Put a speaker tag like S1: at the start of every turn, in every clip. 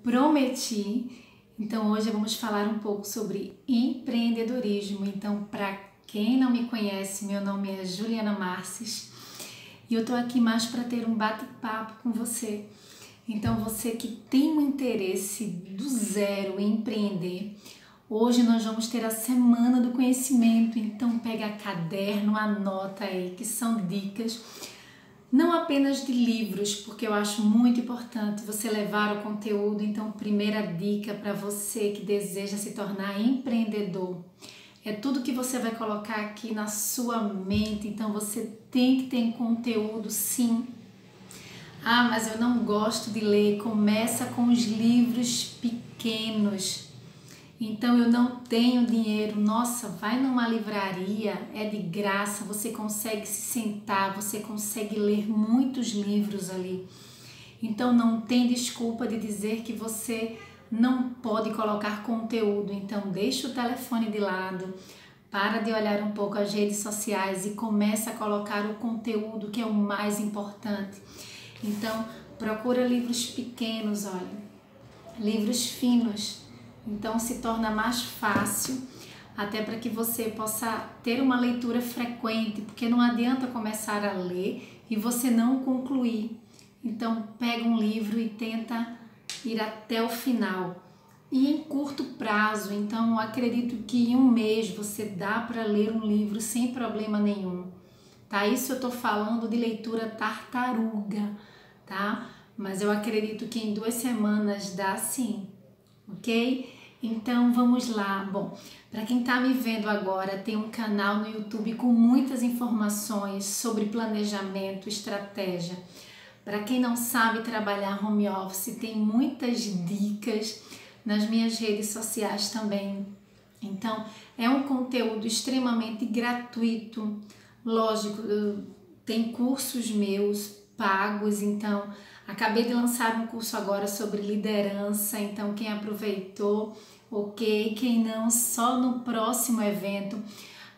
S1: prometi. Então hoje vamos falar um pouco sobre empreendedorismo. Então, para quem não me conhece, meu nome é Juliana Marces e eu tô aqui mais para ter um bate-papo com você. Então, você que tem um interesse do zero em empreender, hoje nós vamos ter a Semana do Conhecimento. Então, pega caderno, anota aí, que são dicas não apenas de livros, porque eu acho muito importante você levar o conteúdo. Então, primeira dica para você que deseja se tornar empreendedor é tudo que você vai colocar aqui na sua mente. Então, você tem que ter conteúdo, sim. Ah, mas eu não gosto de ler. Começa com os livros pequenos. Então, eu não tenho dinheiro. Nossa, vai numa livraria, é de graça, você consegue se sentar, você consegue ler muitos livros ali. Então, não tem desculpa de dizer que você não pode colocar conteúdo. Então, deixa o telefone de lado, para de olhar um pouco as redes sociais e começa a colocar o conteúdo, que é o mais importante. Então, procura livros pequenos, olha, livros finos. Então se torna mais fácil, até para que você possa ter uma leitura frequente, porque não adianta começar a ler e você não concluir. Então pega um livro e tenta ir até o final. E em curto prazo, então eu acredito que em um mês você dá para ler um livro sem problema nenhum. Tá? Isso eu estou falando de leitura tartaruga, tá? Mas eu acredito que em 2 semanas dá sim, ok? Então vamos lá. Bom, para quem está me vendo agora, tem um canal no YouTube com muitas informações sobre planejamento, estratégia. Para quem não sabe trabalhar home office, tem muitas dicas nas minhas redes sociais também. Então é um conteúdo extremamente gratuito. Lógico, tem cursos meus pagos, então acabei de lançar um curso agora sobre liderança, então quem aproveitou, ok, quem não, só no próximo evento.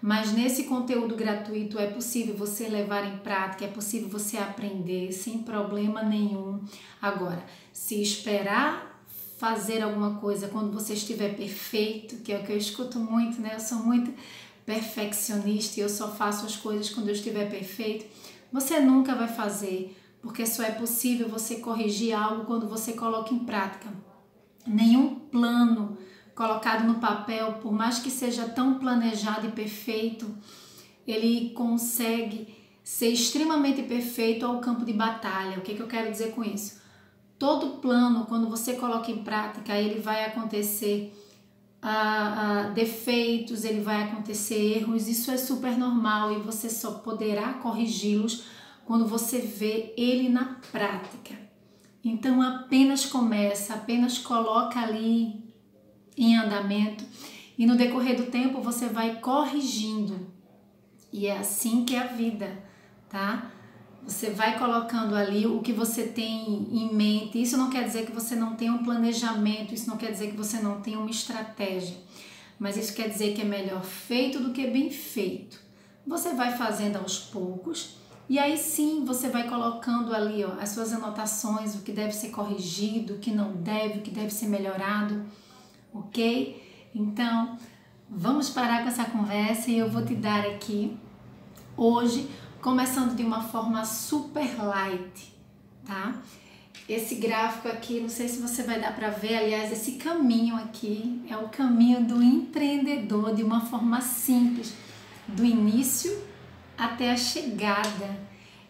S1: Mas nesse conteúdo gratuito é possível você levar em prática, é possível você aprender sem problema nenhum. Agora, se esperar fazer alguma coisa quando você estiver perfeito, que é o que eu escuto muito, né? Eu sou muito perfeccionista e eu só faço as coisas quando eu estiver perfeito, você nunca vai fazer, porque só é possível você corrigir algo quando você coloca em prática. Nenhum plano colocado no papel, por mais que seja tão planejado e perfeito, ele consegue ser extremamente perfeito ao campo de batalha. O que eu quero dizer com isso? Todo plano, quando você coloca em prática, ele vai acontecer defeitos, ele vai acontecer erros, isso é super normal e você só poderá corrigi-los quando você vê ele na prática. Então apenas começa, apenas coloca ali em andamento e no decorrer do tempo você vai corrigindo. E é assim que é a vida, tá? Você vai colocando ali o que você tem em mente. Isso não quer dizer que você não tenha um planejamento, isso não quer dizer que você não tenha uma estratégia, mas isso quer dizer que é melhor feito do que bem feito. Você vai fazendo aos poucos e aí sim você vai colocando ali, ó, as suas anotações, o que deve ser corrigido, o que não deve, o que deve ser melhorado, ok? Então, vamos parar com essa conversa e eu vou te dar aqui, hoje, começando de uma forma super light, tá? Esse gráfico aqui, não sei se você vai dar para ver, aliás, esse caminho aqui é o caminho do empreendedor de uma forma simples, do início até a chegada.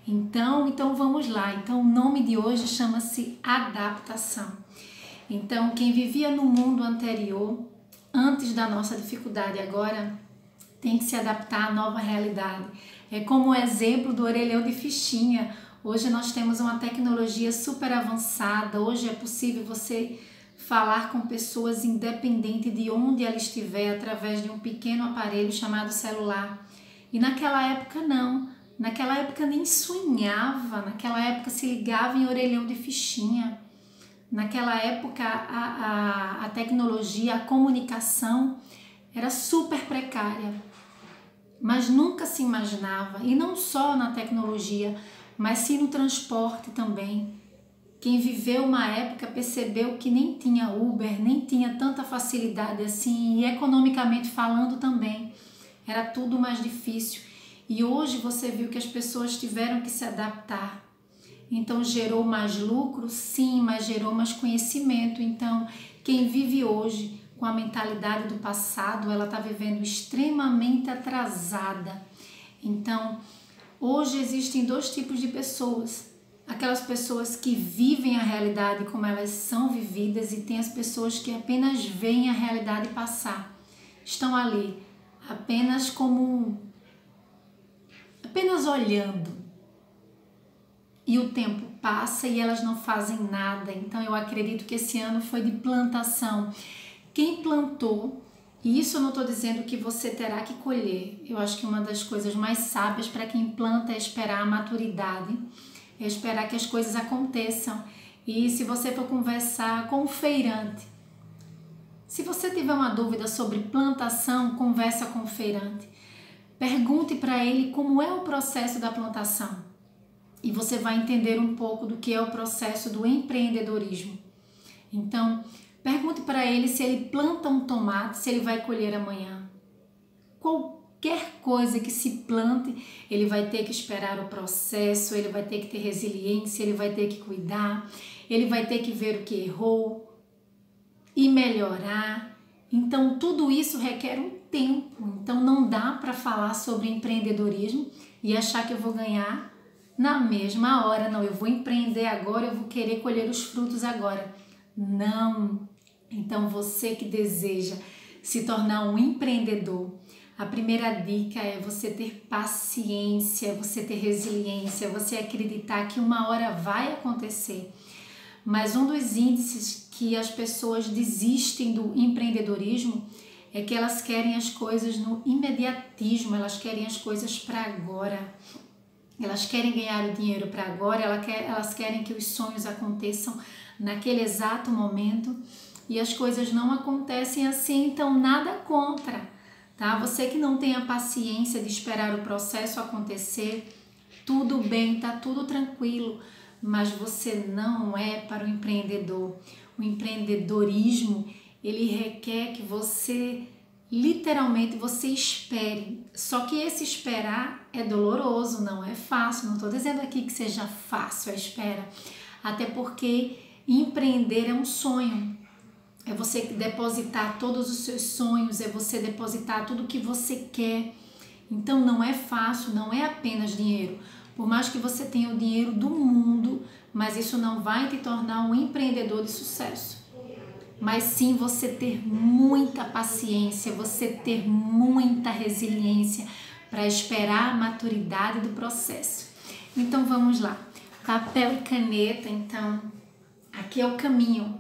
S1: Então vamos lá. Então o nome de hoje chama-se adaptação. Então quem vivia no mundo anterior, antes da nossa dificuldade, agora tem que se adaptar à nova realidade. É como o exemplo do orelhão de fichinha. Hoje nós temos uma tecnologia super avançada, hoje é possível você falar com pessoas independente de onde ela estiver, através de um pequeno aparelho chamado celular. E naquela época não, naquela época nem sonhava, naquela época se ligava em orelhão de fichinha. Naquela época a tecnologia, a comunicação era super precária, mas nunca se imaginava, e não só na tecnologia, mas sim no transporte também. Quem viveu uma época percebeu que nem tinha Uber, nem tinha tanta facilidade assim, e economicamente falando também, era tudo mais difícil. E hoje você viu que as pessoas tiveram que se adaptar. Então gerou mais lucro? Sim, mas gerou mais conhecimento. Então quem vive hoje com a mentalidade do passado, ela está vivendo extremamente atrasada. Então hoje existem dois tipos de pessoas. Aquelas pessoas que vivem a realidade como elas são vividas e tem as pessoas que apenas veem a realidade passar. Estão ali apenas apenas olhando. E o tempo passa e elas não fazem nada. Então eu acredito que esse ano foi de plantação. Quem plantou, e isso eu não estou dizendo que você terá que colher. Eu acho que uma das coisas mais sábias para quem planta é esperar a maturidade. É esperar que as coisas aconteçam. E se você for conversar com um feirante, se você tiver uma dúvida sobre plantação, conversa com o feirante. Pergunte para ele como é o processo da plantação. E você vai entender um pouco do que é o processo do empreendedorismo. Então, pergunte para ele se ele planta um tomate, se ele vai colher amanhã. Qualquer coisa que se plante, ele vai ter que esperar o processo, ele vai ter que ter resiliência, ele vai ter que cuidar, ele vai ter que ver o que errou e melhorar. Então, tudo isso requer um tempo. Então, não dá para falar sobre empreendedorismo e achar que eu vou ganhar na mesma hora. Não, eu vou empreender agora, eu vou querer colher os frutos agora. Não. Então, você que deseja se tornar um empreendedor, a primeira dica é você ter paciência, você ter resiliência, você acreditar que uma hora vai acontecer. Mas um dos índices que as pessoas desistem do empreendedorismo é que elas querem as coisas no imediatismo, elas querem as coisas para agora. Elas querem ganhar o dinheiro para agora, elas querem que os sonhos aconteçam naquele exato momento e as coisas não acontecem assim, então nada contra. Tá? Você que não tem a paciência de esperar o processo acontecer, tudo bem, tá tudo tranquilo, mas você não é para o empreendedor. O empreendedorismo, ele requer que você, literalmente, você espere. Só que esse esperar é doloroso, não é fácil. Não estou dizendo aqui que seja fácil a espera, até porque empreender é um sonho. É você depositar todos os seus sonhos, é você depositar tudo o que você quer. Então não é fácil, não é apenas dinheiro. Por mais que você tenha o dinheiro do mundo, mas isso não vai te tornar um empreendedor de sucesso. Mas sim você ter muita paciência, você ter muita resiliência para esperar a maturidade do processo. Então vamos lá. Papel e caneta, então, aqui é o caminho.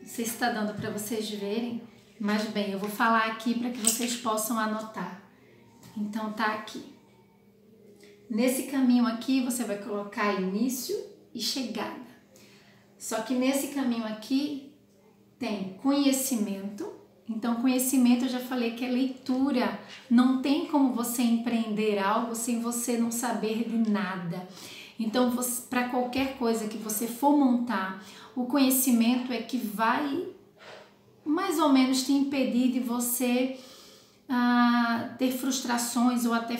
S1: Não sei se está dando para vocês verem, mas bem, eu vou falar aqui para que vocês possam anotar. Então tá aqui. Nesse caminho aqui você vai colocar início e chegada. Só que nesse caminho aqui tem conhecimento. Então conhecimento eu já falei que é leitura. Não tem como você empreender algo sem você não saber de nada. Então para qualquer coisa que você for montar, o conhecimento é que vai mais ou menos te impedir de você ter frustrações ou até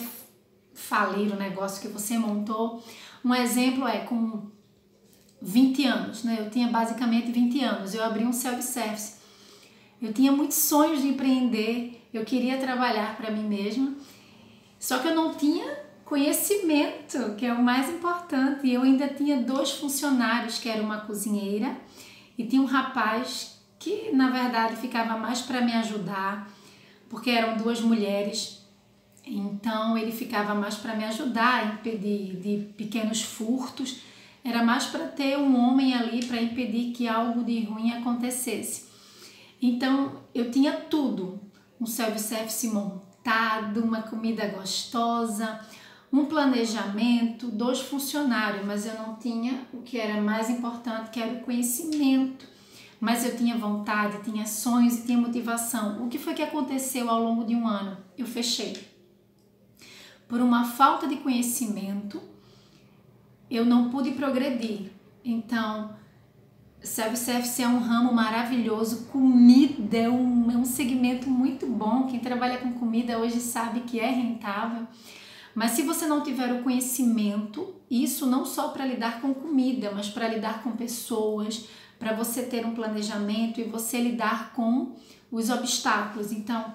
S1: falir o negócio que você montou. Um exemplo é com 20 anos, né? Eu tinha basicamente 20 anos, eu abri um self-service. Eu tinha muitos sonhos de empreender, eu queria trabalhar para mim mesma, só que eu não tinha conhecimento, que é o mais importante. E eu ainda tinha 2 funcionários, que era uma cozinheira e tinha um rapaz que na verdade ficava mais para me ajudar, porque eram 2 mulheres. Então ele ficava mais para me ajudar a impedir de pequenos furtos, era mais para ter um homem ali para impedir que algo de ruim acontecesse. Então eu tinha tudo, um self-service montado, uma comida gostosa, um planejamento, 2 funcionários, mas eu não tinha o que era mais importante, que era o conhecimento. Mas eu tinha vontade, tinha sonhos e tinha motivação. O que foi que aconteceu ao longo de um ano? Eu fechei. Por uma falta de conhecimento, eu não pude progredir. Então, self-service é um ramo maravilhoso, comida é um segmento muito bom. Quem trabalha com comida hoje sabe que é rentável. Mas se você não tiver o conhecimento, isso não só para lidar com comida, mas para lidar com pessoas, para você ter um planejamento e você lidar com os obstáculos. Então,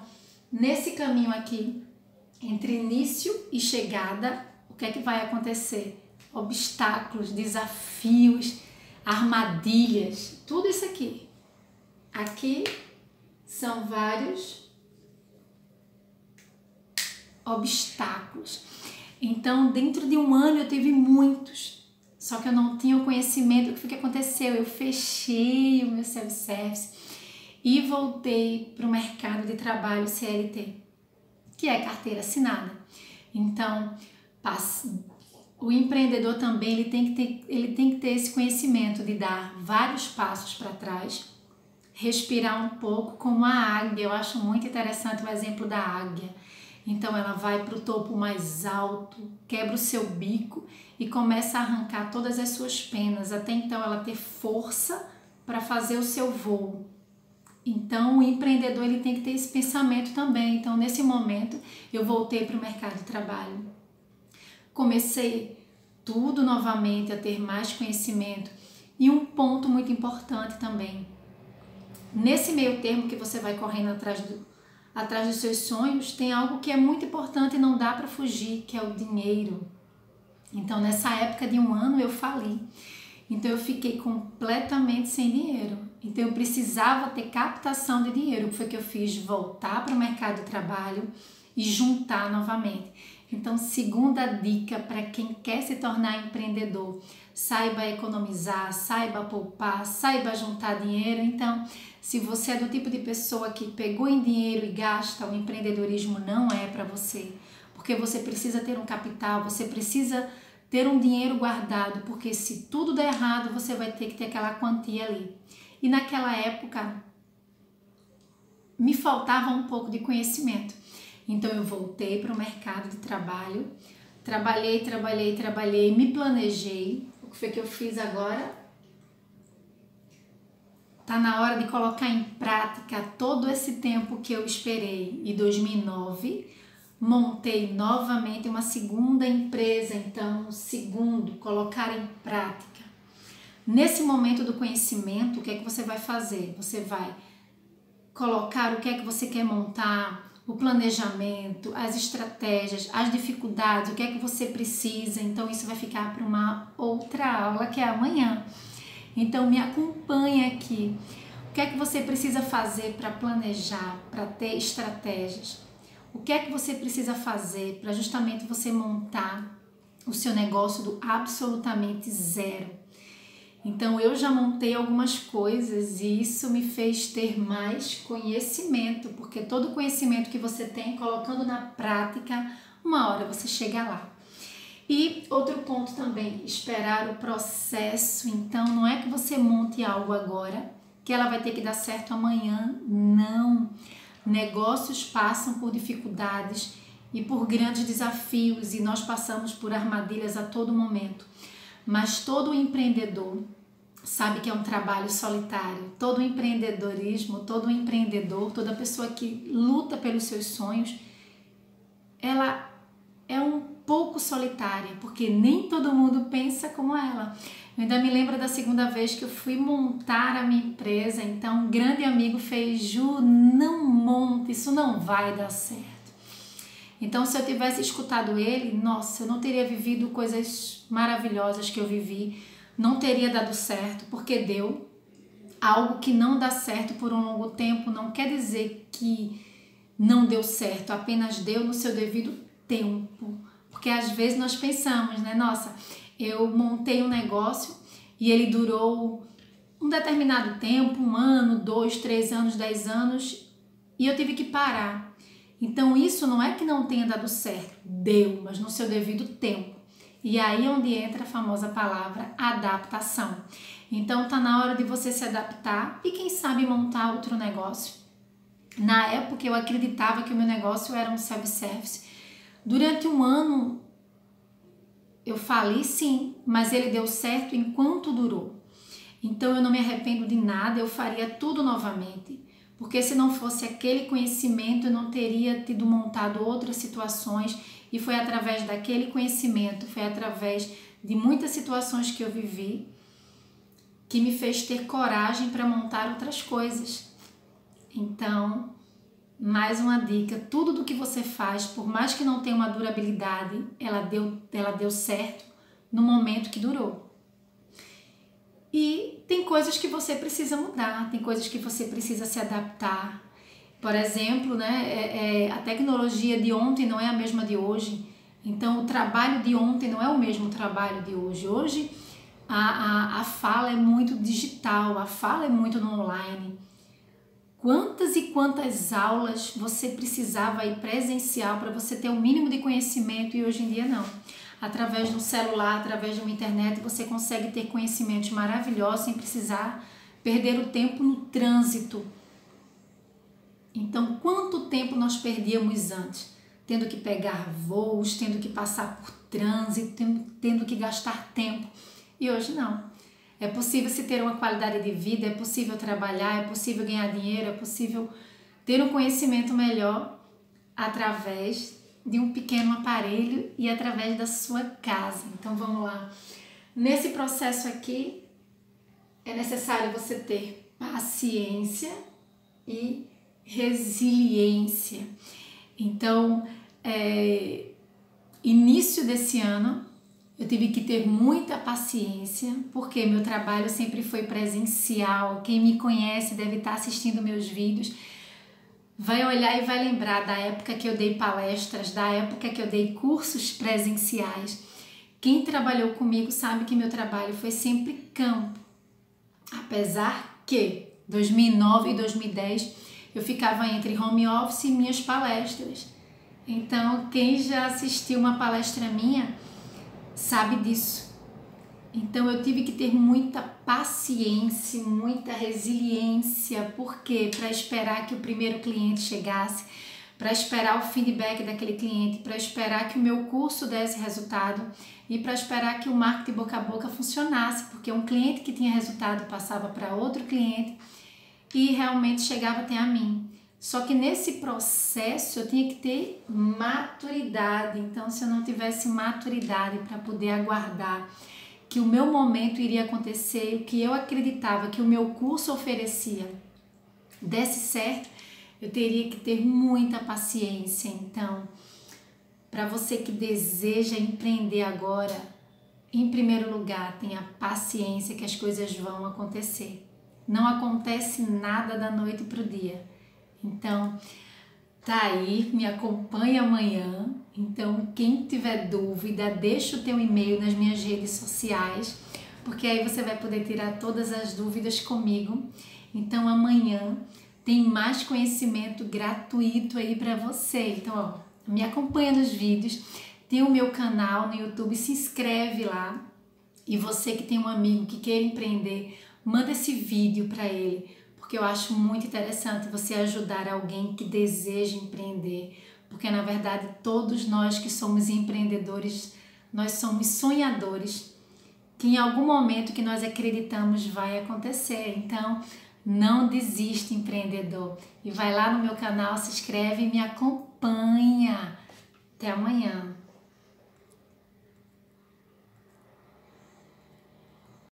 S1: nesse caminho aqui, entre início e chegada, o que é que vai acontecer? Obstáculos, desafios, armadilhas, tudo isso aqui. Aqui são vários obstáculos. Então, dentro de um ano eu tive muitos, só que eu não tinha o conhecimento do que aconteceu. Eu fechei o meu self-service e voltei para o mercado de trabalho CLT, que é carteira assinada. Então, o empreendedor também ele tem que ter esse conhecimento de dar vários passos para trás, respirar um pouco como a águia. Eu acho muito interessante o exemplo da águia. Então ela vai para o topo mais alto, quebra o seu bico e começa a arrancar todas as suas penas, até então ela ter força para fazer o seu voo. Então o empreendedor ele tem que ter esse pensamento também. Então nesse momento eu voltei para o mercado de trabalho, comecei tudo novamente, a ter mais conhecimento. E um ponto muito importante também, nesse meio termo que você vai correndo atrás dos seus sonhos, tem algo que é muito importante e não dá para fugir, que é o dinheiro. Então nessa época de um ano eu fali, então eu fiquei completamente sem dinheiro. Então eu precisava ter captação de dinheiro. O que foi que eu fiz? Voltar para o mercado de trabalho e juntar novamente. Então, segunda dica para quem quer se tornar empreendedor: saiba economizar, saiba poupar, saiba juntar dinheiro. Então, se você é do tipo de pessoa que pegou em dinheiro e gasta, o empreendedorismo não é para você, porque você precisa ter um capital, você precisa ter um dinheiro guardado, porque se tudo der errado, você vai ter que ter aquela quantia ali. E naquela época, me faltava um pouco de conhecimento. Então eu voltei para o mercado de trabalho, trabalhei, me planejei. O que foi que eu fiz agora? Tá na hora de colocar em prática todo esse tempo que eu esperei. Em 2009, montei novamente uma segunda empresa, então, colocar em prática. Nesse momento do conhecimento, o que é que você vai fazer? Você vai colocar o que é que você quer montar, o planejamento, as estratégias, as dificuldades, o que é que você precisa. Então isso vai ficar para uma outra aula que é amanhã. Então me acompanha aqui. O que é que você precisa fazer para planejar, para ter estratégias? O que é que você precisa fazer para justamente você montar o seu negócio do absolutamente zero? Então eu já montei algumas coisas e isso me fez ter mais conhecimento, porque todo conhecimento que você tem, colocando na prática, uma hora você chega lá. E outro ponto também, esperar o processo. Então não é que você monte algo agora, que ela vai ter que dar certo amanhã, não. Negócios passam por dificuldades e por grandes desafios e nós passamos por armadilhas a todo momento. Mas todo empreendedor sabe que é um trabalho solitário. Todo empreendedorismo, todo empreendedor, toda pessoa que luta pelos seus sonhos, ela é um pouco solitária, porque nem todo mundo pensa como ela. Eu ainda me lembro da segunda vez que eu fui montar a minha empresa, então um grande amigo fez: Ju, não monta, isso não vai dar certo. Então, se eu tivesse escutado ele, nossa, eu não teria vivido coisas maravilhosas que eu vivi, não teria dado certo, porque deu. Algo que não dá certo por um longo tempo não quer dizer que não deu certo, apenas deu no seu devido tempo. Porque às vezes nós pensamos, né? Nossa, eu montei um negócio e ele durou um determinado tempo, 1 ano, 2, 3 anos, 10 anos, e eu tive que parar. Então isso não é que não tenha dado certo, deu, mas no seu devido tempo. E aí é onde entra a famosa palavra adaptação. Então tá na hora de você se adaptar e quem sabe montar outro negócio. Na época eu acreditava que o meu negócio era um self-service. Durante um ano eu fali sim, mas ele deu certo enquanto durou. Então eu não me arrependo de nada, eu faria tudo novamente. Porque se não fosse aquele conhecimento, eu não teria tido montado outras situações, e foi através daquele conhecimento, foi através de muitas situações que eu vivi, que me fez ter coragem para montar outras coisas. Então, mais uma dica, tudo do que você faz, por mais que não tenha uma durabilidade, ela deu certo no momento que durou. E tem coisas que você precisa mudar, tem coisas que você precisa se adaptar. Por exemplo, né, a tecnologia de ontem não é a mesma de hoje. Então, o trabalho de ontem não é o mesmo trabalho de hoje. Hoje, a fala é muito digital, a fala é muito no online. Quantas e quantas aulas você precisava ir presencial para você ter o mínimo de conhecimento e hoje em dia não. Através do celular, através de uma internet, você consegue ter conhecimentos maravilhosos sem precisar perder o tempo no trânsito. Então, quanto tempo nós perdíamos antes? Tendo que pegar voos, tendo que passar por trânsito, tendo que gastar tempo. E hoje não. É possível se ter uma qualidade de vida, é possível trabalhar, é possível ganhar dinheiro, é possível ter um conhecimento melhor através de um pequeno aparelho e através da sua casa. Então vamos lá. Nesse processo aqui é necessário você ter paciência e resiliência. Então, início desse ano, eu tive que ter muita paciência, porque meu trabalho sempre foi presencial. Quem me conhece deve estar assistindo meus vídeos, vai olhar e vai lembrar da época que eu dei palestras, da época que eu dei cursos presenciais. Quem trabalhou comigo sabe que meu trabalho foi sempre campo. Apesar que 2009 e 2010 eu ficava entre home office e minhas palestras. Então, quem já assistiu uma palestra minha sabe disso. Então eu tive que ter muita paciência, muita resiliência, porque para esperar que o primeiro cliente chegasse, para esperar o feedback daquele cliente, para esperar que o meu curso desse resultado e para esperar que o marketing boca a boca funcionasse, porque um cliente que tinha resultado passava para outro cliente e realmente chegava até a mim. Só que nesse processo eu tinha que ter maturidade. Então, se eu não tivesse maturidade para poder aguardar que o meu momento iria acontecer, o que eu acreditava que o meu curso oferecia desse certo, eu teria que ter muita paciência. Então, para você que deseja empreender agora, em primeiro lugar, tenha paciência que as coisas vão acontecer. Não acontece nada da noite para o dia. Então, tá aí, me acompanha amanhã. Então, quem tiver dúvida, deixa o teu e-mail nas minhas redes sociais, porque aí você vai poder tirar todas as dúvidas comigo. Então, amanhã tem mais conhecimento gratuito aí para você. Então, ó, me acompanha nos vídeos, tem o meu canal no YouTube, se inscreve lá. E você que tem um amigo que quer empreender, manda esse vídeo para ele, porque eu acho muito interessante você ajudar alguém que deseja empreender, porque na verdade todos nós que somos empreendedores, nós somos sonhadores, que em algum momento que nós acreditamos vai acontecer. Então não desista, empreendedor, e vai lá no meu canal, se inscreve e me acompanha. Até amanhã.